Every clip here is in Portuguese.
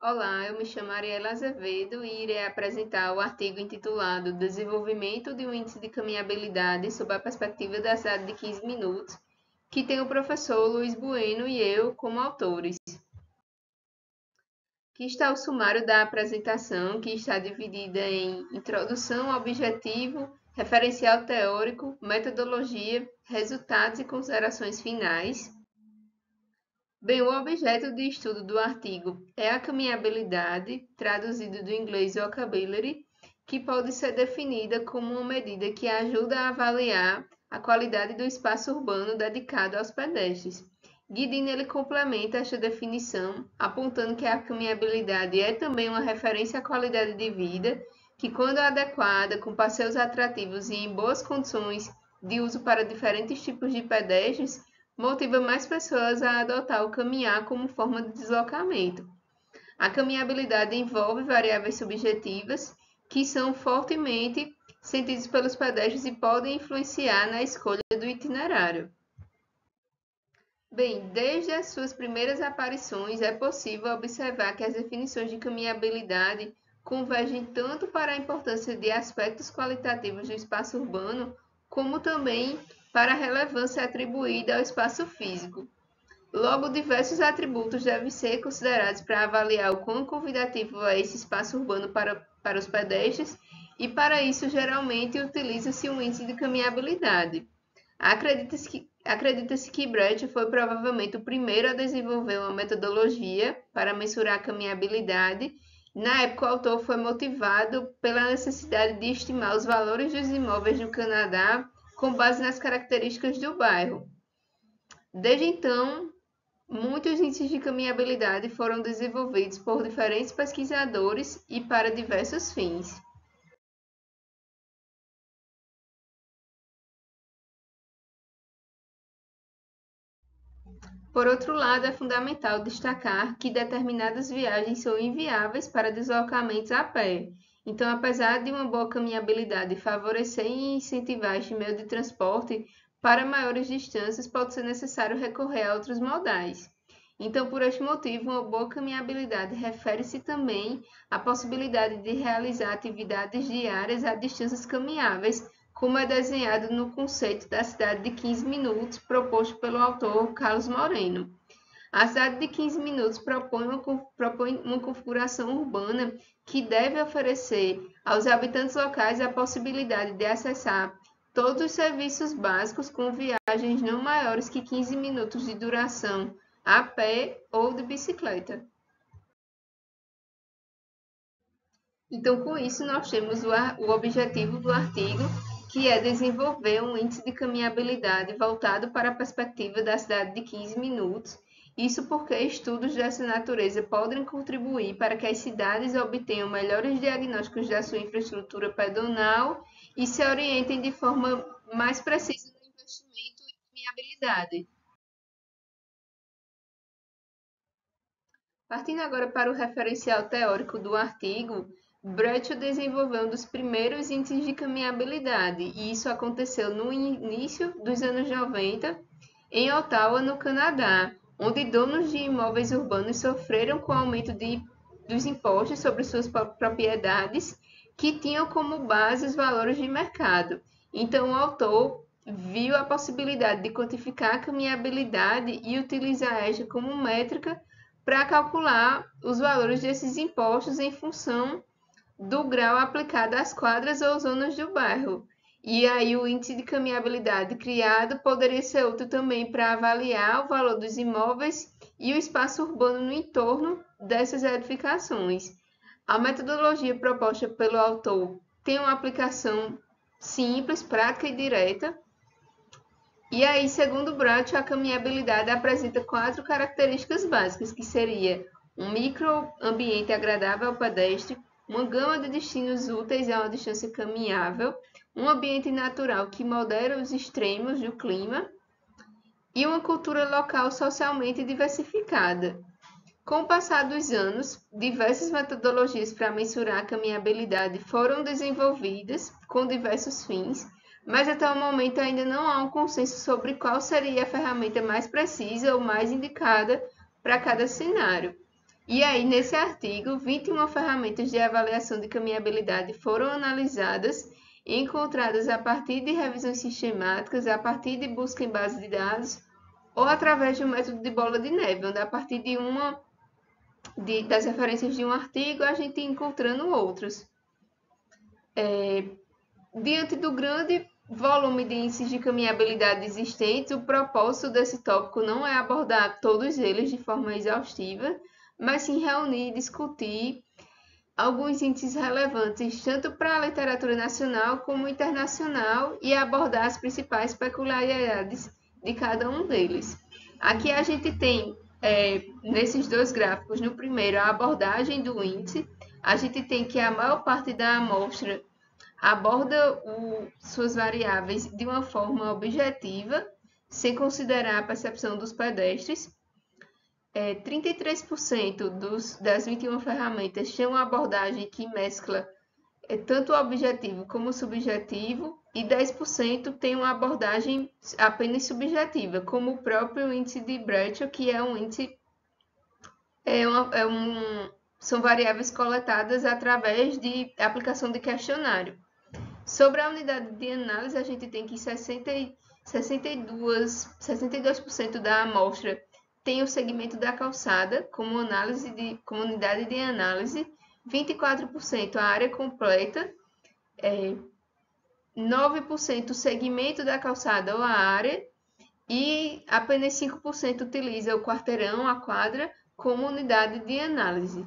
Olá, eu me chamo Ariela Azevedo e irei apresentar o artigo intitulado Desenvolvimento de um Índice de Caminhabilidade sob a perspectiva da cidade de 15 minutos, que tem o professor Luiz Bueno e eu como autores. Aqui está o sumário da apresentação, que está dividida em introdução, objetivo, referencial teórico, metodologia, resultados e considerações finais. Bem, o objeto de estudo do artigo é a caminhabilidade, traduzido do inglês vocabulary, que pode ser definida como uma medida que ajuda a avaliar a qualidade do espaço urbano dedicado aos pedestres. Guidini ele complementa esta definição, apontando que a caminhabilidade é também uma referência à qualidade de vida, que quando adequada, com passeios atrativos e em boas condições de uso para diferentes tipos de pedestres, motiva mais pessoas a adotar o caminhar como forma de deslocamento. A caminhabilidade envolve variáveis subjetivas que são fortemente sentidas pelos pedestres e podem influenciar na escolha do itinerário. Bem, desde as suas primeiras aparições, é possível observar que as definições de caminhabilidade convergem tanto para a importância de aspectos qualitativos do espaço urbano, como também para a relevância atribuída ao espaço físico. Logo, diversos atributos devem ser considerados para avaliar o quão convidativo é esse espaço urbano para os pedestres, e para isso, geralmente, utiliza-se um índice de caminhabilidade. Acredita-se que Brett foi provavelmente o primeiro a desenvolver uma metodologia para mensurar a caminhabilidade. Na época, o autor foi motivado pela necessidade de estimar os valores dos imóveis no Canadá com base nas características do bairro. Desde então, muitos índices de caminhabilidade foram desenvolvidos por diferentes pesquisadores e para diversos fins. Por outro lado, é fundamental destacar que determinadas viagens são inviáveis para deslocamentos a pé. Então, apesar de uma boa caminhabilidade favorecer e incentivar este meio de transporte, para maiores distâncias pode ser necessário recorrer a outros modais. Então, por este motivo, uma boa caminhabilidade refere-se também à possibilidade de realizar atividades diárias a distâncias caminháveis, como é desenhado no conceito da cidade de 15 minutos, proposto pelo autor Carlos Moreno. A cidade de 15 minutos propõe uma configuração urbana que deve oferecer aos habitantes locais a possibilidade de acessar todos os serviços básicos com viagens não maiores que 15 minutos de duração, a pé ou de bicicleta. Então, com isso, nós temos o objetivo do artigo, que é desenvolver um índice de caminhabilidade voltado para a perspectiva da cidade de 15 minutos. Isso porque estudos dessa natureza podem contribuir para que as cidades obtenham melhores diagnósticos da sua infraestrutura pedonal e se orientem de forma mais precisa no investimento em caminhabilidade. Partindo agora para o referencial teórico do artigo, Brecht desenvolveu um dos primeiros índices de caminhabilidade, e isso aconteceu no início dos anos 90, em Ottawa, no Canadá, onde donos de imóveis urbanos sofreram com o aumento dos impostos sobre suas propriedades, que tinham como base os valores de mercado. Então, o autor viu a possibilidade de quantificar a caminhabilidade e utilizar esta como métrica para calcular os valores desses impostos em função do grau aplicado às quadras ou zonas do bairro. E aí o índice de caminhabilidade criado poderia ser útil também para avaliar o valor dos imóveis e o espaço urbano no entorno dessas edificações. A metodologia proposta pelo autor tem uma aplicação simples, prática e direta. E aí, segundo Bracho, a caminhabilidade apresenta 4 características básicas, que seria um microambiente agradável ao pedestre, uma gama de destinos úteis a uma distância caminhável, um ambiente natural que modera os extremos do clima e uma cultura local socialmente diversificada. Com o passar dos anos, diversas metodologias para mensurar a caminhabilidade foram desenvolvidas com diversos fins, mas até o momento ainda não há um consenso sobre qual seria a ferramenta mais precisa ou mais indicada para cada cenário. E aí, nesse artigo, 21 ferramentas de avaliação de caminhabilidade foram analisadas e encontradas a partir de revisões sistemáticas, a partir de busca em base de dados ou através do método de bola de neve, onde a partir das referências de um artigo a gente ia encontrando outros. Diante do grande volume de índices de caminhabilidade existentes, o propósito desse tópico não é abordar todos eles de forma exaustiva, mas sim reunir e discutir alguns índices relevantes tanto para a literatura nacional como internacional e abordar as principais peculiaridades de cada um deles. Aqui a gente tem, nesses dois gráficos, no primeiro, a abordagem do índice. A gente tem que a maior parte da amostra aborda suas variáveis de uma forma objetiva, sem considerar a percepção dos pedestres. 33% das 21 ferramentas têm uma abordagem que mescla tanto o objetivo como o subjetivo, e 10% tem uma abordagem apenas subjetiva, como o próprio índice de Bradshaw, que é um índice, são variáveis coletadas através de aplicação de questionário. Sobre a unidade de análise, a gente tem que 62% da amostra tem o segmento da calçada como unidade de análise, 24% a área completa, 9% o segmento da calçada ou a área, e apenas 5% utiliza o quarteirão, a quadra, como unidade de análise.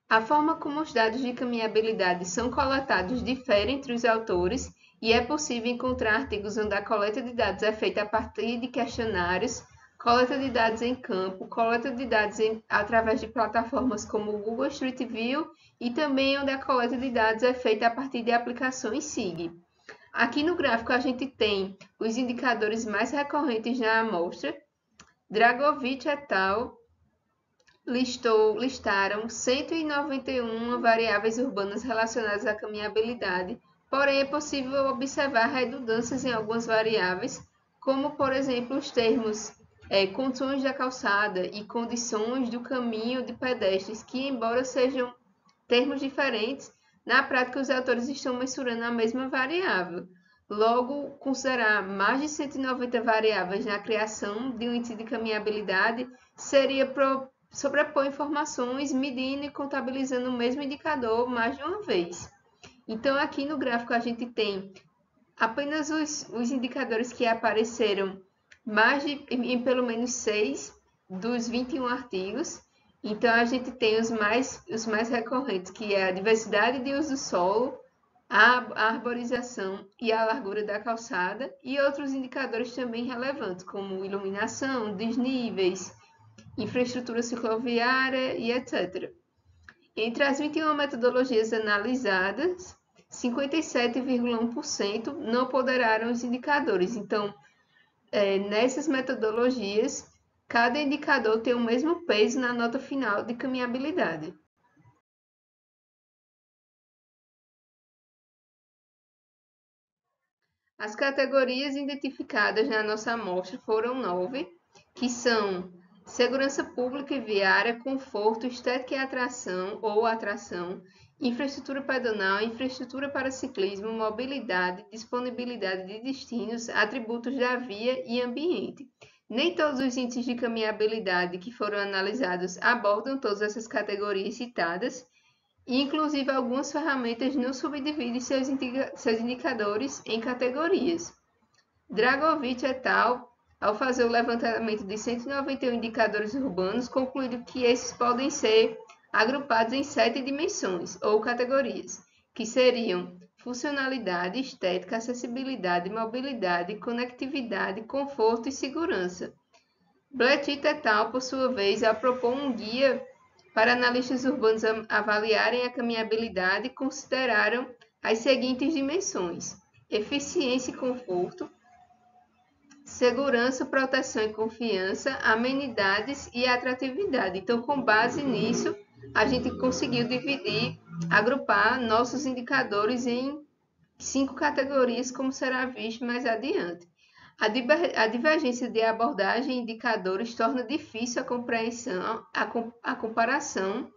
A forma como os dados de caminhabilidade são coletados difere entre os autores e é possível encontrar artigos onde a coleta de dados é feita a partir de questionários, coleta de dados em campo, coleta de dados através de plataformas como o Google Street View e também onde a coleta de dados é feita a partir de aplicações SIG. Aqui no gráfico a gente tem os indicadores mais recorrentes na amostra. Dragovic et al. Listaram 191 variáveis urbanas relacionadas à caminhabilidade, porém é possível observar redundâncias em algumas variáveis, como, por exemplo, os termos condições da calçada e condições do caminho de pedestres, que, embora sejam termos diferentes, na prática os autores estão mensurando a mesma variável. Logo, considerar mais de 190 variáveis na criação de um índice de caminhabilidade seria sobrepor informações, medindo e contabilizando o mesmo indicador mais de uma vez. Então, aqui no gráfico a gente tem apenas os indicadores que apareceram em pelo menos 6 dos 21 artigos. Então, a gente tem os mais recorrentes, que é a diversidade de uso do solo, a arborização e a largura da calçada, e outros indicadores também relevantes, como iluminação, desníveis, infraestrutura cicloviária e etc. Entre as 21 metodologias analisadas, 57,1% não ponderaram os indicadores. Então, nessas metodologias, cada indicador tem o mesmo peso na nota final de caminhabilidade. As categorias identificadas na nossa amostra foram 9, que são segurança pública e viária, conforto, estética e atração ou atração, infraestrutura pedonal, infraestrutura para ciclismo, mobilidade, disponibilidade de destinos, atributos da via e ambiente. Nem todos os índices de caminhabilidade que foram analisados abordam todas essas categorias citadas, e inclusive algumas ferramentas não subdividem seus indicadores em categorias. Dragovic et al., ao fazer o levantamento de 191 indicadores urbanos, concluiu que esses podem ser agrupados em 7 dimensões ou categorias, que seriam funcionalidade, estética, acessibilidade, mobilidade, conectividade, conforto e segurança. Blettit et al., por sua vez, ao propor um guia para analistas urbanos avaliarem a caminhabilidade, consideraram as seguintes dimensões: eficiência e conforto, segurança, proteção e confiança, amenidades e atratividade. Então, com base nisso, a gente conseguiu agrupar nossos indicadores em 5 categorias, como será visto mais adiante. A divergência de abordagem e indicadores torna difícil a compreensão, a comparação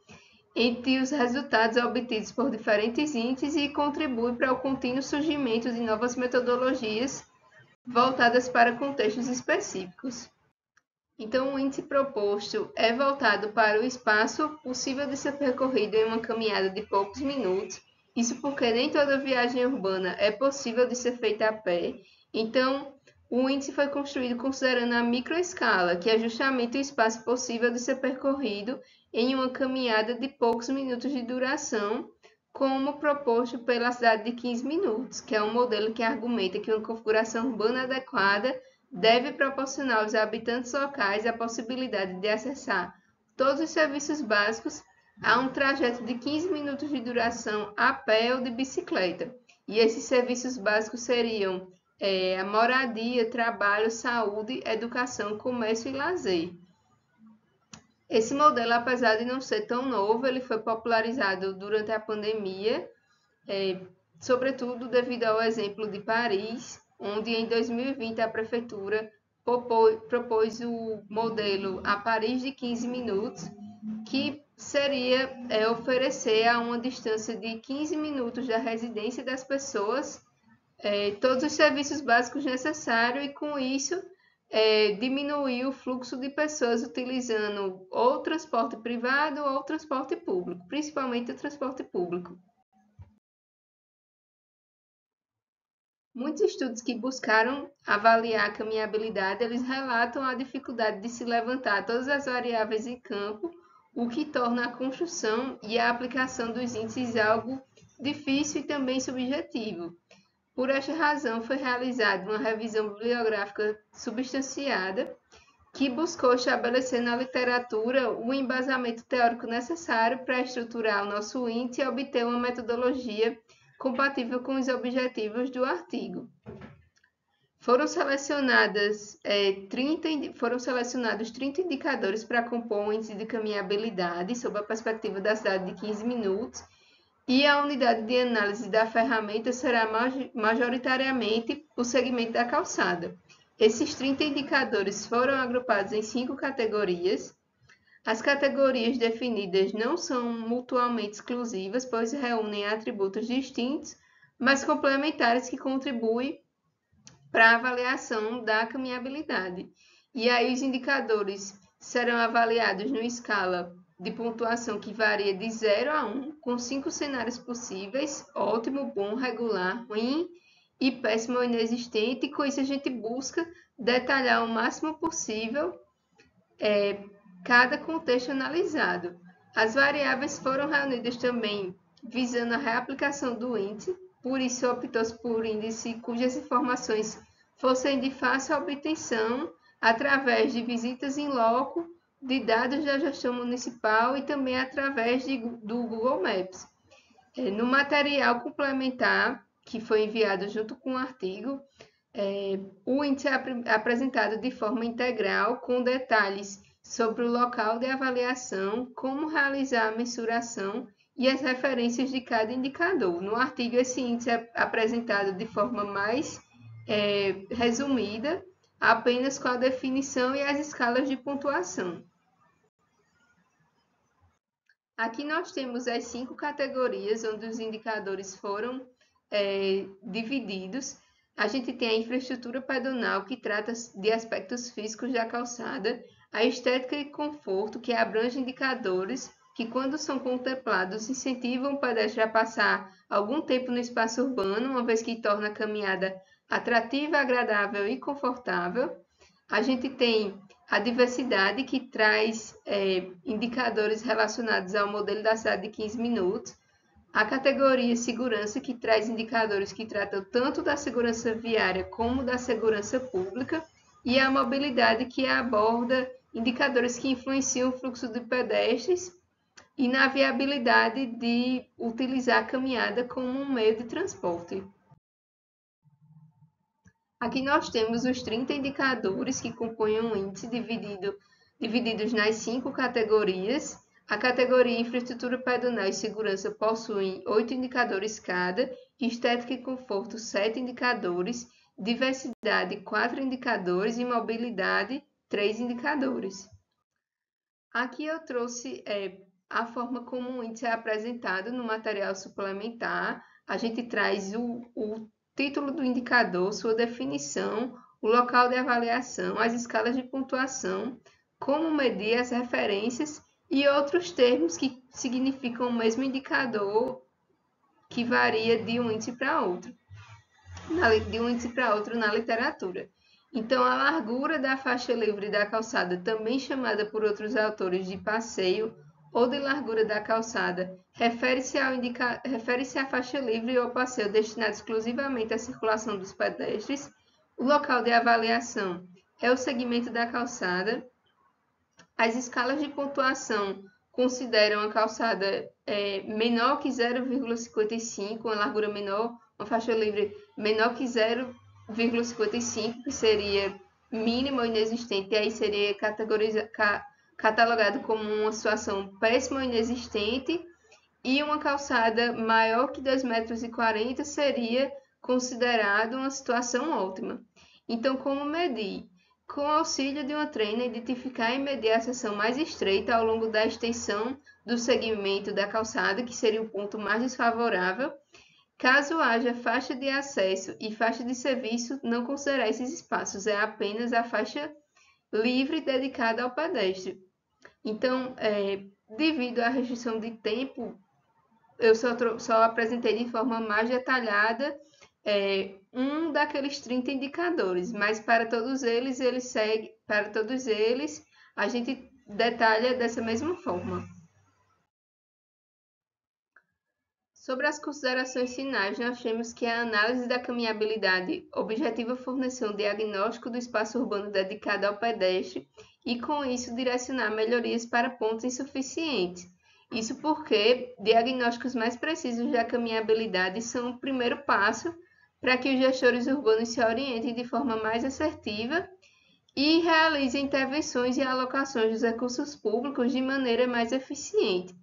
entre os resultados obtidos por diferentes índices e contribui para o contínuo surgimento de novas metodologias voltadas para contextos específicos. Então, o índice proposto é voltado para o espaço possível de ser percorrido em uma caminhada de poucos minutos. Isso porque nem toda viagem urbana é possível de ser feita a pé. Então, o índice foi construído considerando a microescala, que é justamente o espaço possível de ser percorrido em uma caminhada de poucos minutos de duração, como proposto pela cidade de 15 minutos, que é um modelo que argumenta que uma configuração urbana adequada deve proporcionar aos habitantes locais a possibilidade de acessar todos os serviços básicos a um trajeto de 15 minutos de duração a pé ou de bicicleta. E esses serviços básicos seriam a moradia, trabalho, saúde, educação, comércio e lazer. Esse modelo, apesar de não ser tão novo, ele foi popularizado durante a pandemia, sobretudo devido ao exemplo de Paris, onde em 2020 a prefeitura propôs o modelo a Paris de 15 minutos, que seria oferecer a uma distância de 15 minutos da residência das pessoas todos os serviços básicos necessários e com isso diminuir o fluxo de pessoas utilizando ou transporte privado ou transporte público, principalmente o transporte público. Muitos estudos que buscaram avaliar a caminhabilidade, eles relatam a dificuldade de se levantar todas as variáveis em campo, o que torna a construção e a aplicação dos índices algo difícil e também subjetivo. Por esta razão, foi realizada uma revisão bibliográfica substanciada que buscou estabelecer na literatura o embasamento teórico necessário para estruturar o nosso índice e obter uma metodologia compatível com os objetivos do artigo. Foram selecionados 30 indicadores para compor o índice de caminhabilidade sob a perspectiva da cidade de 15 minutos, e a unidade de análise da ferramenta será majoritariamente o segmento da calçada. Esses 30 indicadores foram agrupados em 5 categorias. As categorias definidas não são mutuamente exclusivas, pois reúnem atributos distintos, mas complementares que contribuem para a avaliação da caminhabilidade. E aí os indicadores serão avaliados numa escala de pontuação que varia de 0 a 1, com 5 cenários possíveis: ótimo, bom, regular, ruim e péssimo ou inexistente. E com isso a gente busca detalhar o máximo possível cada contexto analisado. As variáveis foram reunidas também visando a reaplicação do índice, por isso optou-se por índice cujas informações fossem de fácil obtenção através de visitas em loco, de dados da gestão municipal e também através do Google Maps. No material complementar que foi enviado junto com o artigo, o índice é apresentado de forma integral, com detalhes sobre o local de avaliação, como realizar a mensuração e as referências de cada indicador. No artigo, esse índice é apresentado de forma mais resumida, apenas com a definição e as escalas de pontuação. Aqui nós temos as 5 categorias onde os indicadores foram divididos. A gente tem a infraestrutura pedonal, que trata de aspectos físicos da calçada, a estética e conforto, que abrange indicadores que, quando são contemplados, incentivam o pedestre a passar algum tempo no espaço urbano, uma vez que torna a caminhada atrativa, agradável e confortável. A gente tem a diversidade, que traz indicadores relacionados ao modelo da cidade de 15 minutos. A categoria segurança, que traz indicadores que tratam tanto da segurança viária como da segurança pública. E a mobilidade, que aborda indicadores que influenciam o fluxo de pedestres e na viabilidade de utilizar a caminhada como um meio de transporte. Aqui nós temos os 30 indicadores que compõem um índice divididos nas 5 categorias. A categoria Infraestrutura Pedonal e Segurança possui 8 indicadores cada, Estética e Conforto 7 indicadores, diversidade, 4 indicadores e mobilidade, 3 indicadores. Aqui eu trouxe a forma como o índice é apresentado no material suplementar. A gente traz o título do indicador, sua definição, o local de avaliação, as escalas de pontuação, como medir as referências e outros termos que significam o mesmo indicador que varia de um índice para outro, na literatura. Então, a largura da faixa livre da calçada, também chamada por outros autores de passeio ou de largura da calçada, refere-se à faixa livre ou passeio destinado exclusivamente à circulação dos pedestres. O local de avaliação é o segmento da calçada. As escalas de pontuação consideram a calçada menor que 0,55, uma largura menor, uma faixa livre menor que 0,55, que seria mínima ou inexistente, e aí seria catalogado como uma situação péssima ou inexistente, e uma calçada maior que 2,40 m seria considerado uma situação ótima. Então, como medir? Com o auxílio de uma treina, identificar e medir a seção mais estreita ao longo da extensão do segmento da calçada, que seria o ponto mais desfavorável. Caso haja faixa de acesso e faixa de serviço, não considerar esses espaços, é apenas a faixa livre dedicada ao pedestre. Então, devido à restrição de tempo, eu só apresentei de forma mais detalhada um daqueles 30 indicadores, mas para todos eles, a gente detalha dessa mesma forma. Sobre as considerações finais, nós temos que a análise da caminhabilidade objetiva fornecer um diagnóstico do espaço urbano dedicado ao pedestre e, com isso, direcionar melhorias para pontos insuficientes. Isso porque diagnósticos mais precisos da caminhabilidade são o primeiro passo para que os gestores urbanos se orientem de forma mais assertiva e realizem intervenções e alocações dos recursos públicos de maneira mais eficiente.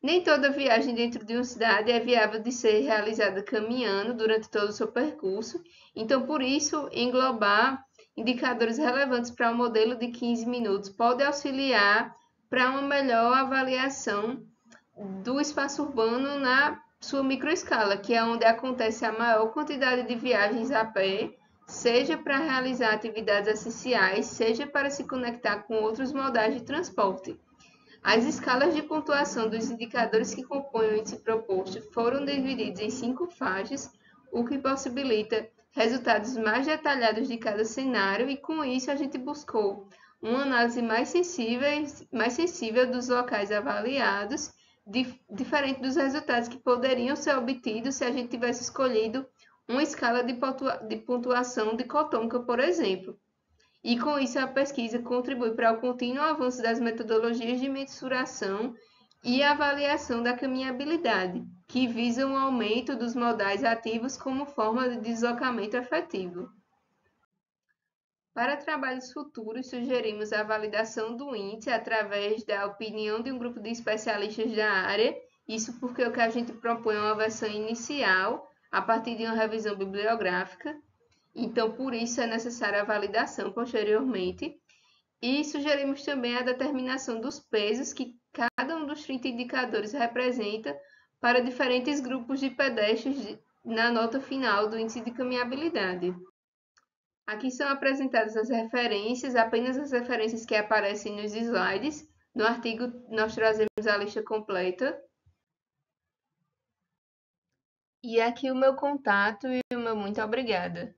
Nem toda viagem dentro de uma cidade é viável de ser realizada caminhando durante todo o seu percurso, então, por isso, englobar indicadores relevantes para o modelo de 15 minutos pode auxiliar para uma melhor avaliação do espaço urbano na sua microescala, que é onde acontece a maior quantidade de viagens a pé, seja para realizar atividades essenciais, seja para se conectar com outros modais de transporte. As escalas de pontuação dos indicadores que compõem o índice proposto foram divididos em 5 faixas, o que possibilita resultados mais detalhados de cada cenário, e com isso a gente buscou uma análise mais sensível dos locais avaliados, diferente dos resultados que poderiam ser obtidos se a gente tivesse escolhido uma escala de pontuação dicotômica, por exemplo. E com isso a pesquisa contribui para o contínuo avanço das metodologias de mensuração e avaliação da caminhabilidade, que visam o aumento dos modais ativos como forma de deslocamento efetivo. Para trabalhos futuros, sugerimos a validação do índice através da opinião de um grupo de especialistas da área, isso porque o que a gente propõe é uma versão inicial, a partir de uma revisão bibliográfica, então por isso é necessária a validação posteriormente, e sugerimos também a determinação dos pesos que cada um dos 30 indicadores representa para diferentes grupos de pedestres na nota final do índice de caminhabilidade. Aqui são apresentadas as referências, apenas as referências que aparecem nos slides. No artigo, nós trazemos a lista completa. E aqui o meu contato e o meu muito obrigada.